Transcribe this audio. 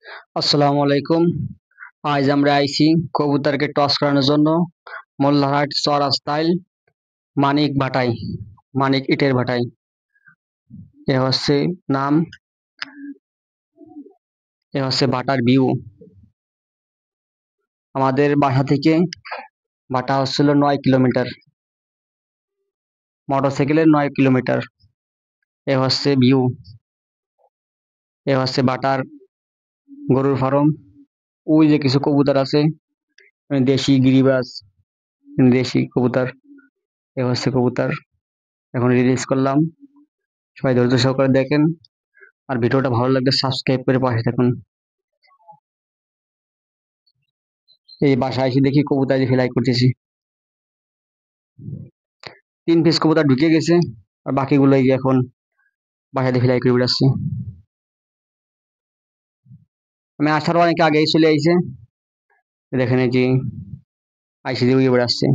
আসসালামু আলাইকুম। আজ আমরা আইছি কবুতরকে টস করানোর জন্য মোল্লারহাট চৌরাস্তায় মানিক ভাটাই, মানিক ইটের ভাটাই। এ হচ্ছে নাম, এ হচ্ছে ভাটার ভিউ। আমাদের বাসা থেকে ভাটা হচ্ছিল 9 কিলোমিটার, মোটরসাইকেলে 9 কিলোমিটার। এ হচ্ছে ভিউ, এ হচ্ছে ভাটার গরুর ফার্ম। ওই যে কিছু কবুতর আছে, দেশি গিরিবাজ, দেশি কবুতর। এ হচ্ছে কবুতর, এখন রিলিজ করলাম। সবাই ধৈর্য সহকারে দেখেন, আর ভিডিওটা ভালো লাগলে সাবস্ক্রাইব করে পাশে থাকুন। এই বাসায় এসে দেখি কবুতর ফেলাই করতেছি। 3 পিস কবুতর ঢুকে গেছে, আর বাকিগুলো এই যে এখন বাসায় ফেলাই করে বেড়াচ্ছি। আমি আসারও অনেক আগেই চলে আইছে, দেখেন এই যে আইসি দিয়ে উড়ে বেড়াচ্ছে।